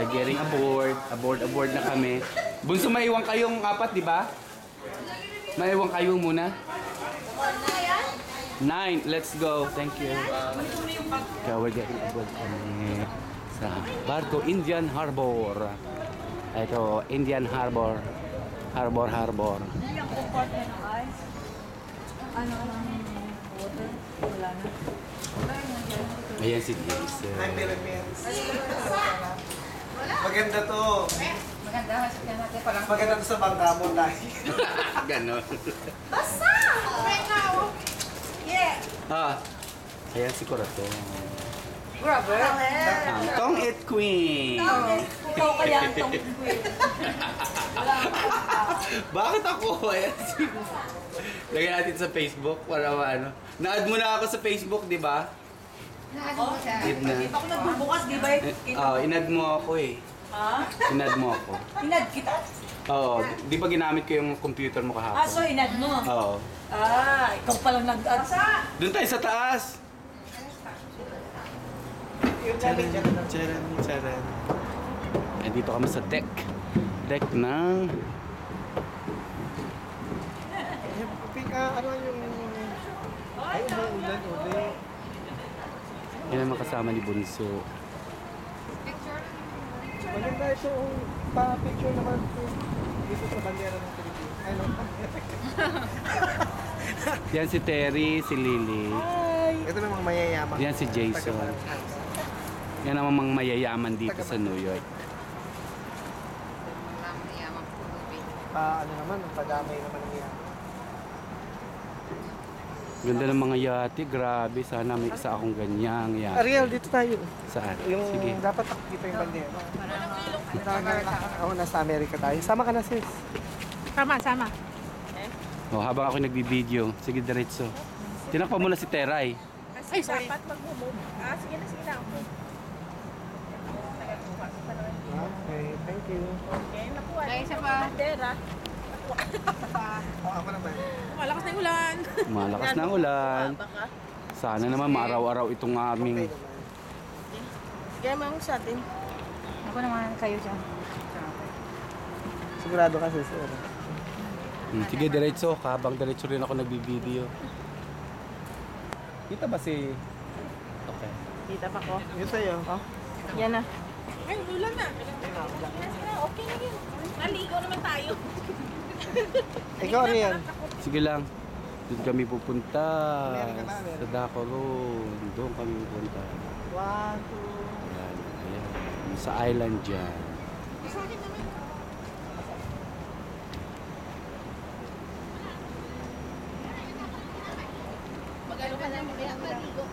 are getting aboard. Aboard na kami. Bunso, maiwan kayong apat, di ba? Maiwan kayo muna. 9. Let's go. Thank you. Kaya we're getting aboard kami sa barko Indian Harbor. Ito, Indian Harbor. Harbor. Yung comfort na ng ice. Ano ang water? Wala na. Ayan si Jason. Hi, Philippines. Maganda to. Maganda. Hashtag natin palang. Maganda to sa bangka mo dahil. Ganon. Basta! Right now! Yeah! Ayan si Corazon. Grabe! Ang Tong It Queen. Ikaw kaya ang tong queen. Bakit ako? Ayan si... Lagyan natin sa Facebook para ano. Na-add mo na ako sa Facebook, di ba? Add na. Hindi pa ako nagbubukas, di ba? In-add mo ako eh. Ha? In-add mo ako. Inad kita? Oo. Di ba ginamit ko yung computer mo kahapon? So inad mo? Oo. Ikaw palang nag-add. Doon tayo sa taas. Charan. Dito kami sa deck. Deck ng... Ano yung... Ay, umuulan ulit. Yan naman kasama ni Bunso. Maganda ito yung pa-picture naman dito sa bandera ng Pilipinas. Ano? Yan si Terry, si Lily. Ito namang mayayaman. Yan si Jason. Yan naman mga mayayaman dito sa New York. Ano naman, pag-amay naman ng yaman. Ganda ng mga yate, grabe. Sana may isa akong ganyang yate. Ariel, dito tayo. Saan? Yung Sige. dapat nakikita yung bandera. Ako nasa Amerika tayo. Sama ka na sis. Sama. Oh, habang ako nagbibideo, sige diretso. Tinakpan mo na si Teray. Ay, dapat mag-move. Sige na ako. Okay, thank you. Ay, isa pa. Bandera. Ako naman. Malakas na yung ulan. Malakas na ang ulan. Sana naman maaraw-araw itong Okay aming... naman. Kaya mo sa atin. Ako naman kayo dyan. Sigurado ka sis. Sige, diretso. Habang diretso rin ako nagbibideo. Kita ba si... Okay. Kita pa ko. Yun sa'yo. Yan na. Ay, ulan na. Okay na yun. Naligo naman tayo. Ikaw ano yan? Sige lang. Doon kami pupunta. Meron ka ba? Meron. Sa Daco Road. Doon kami pupunta. 1, 2... Ayan. Sa island dyan. Sa akin naman. Magano ka na maligo.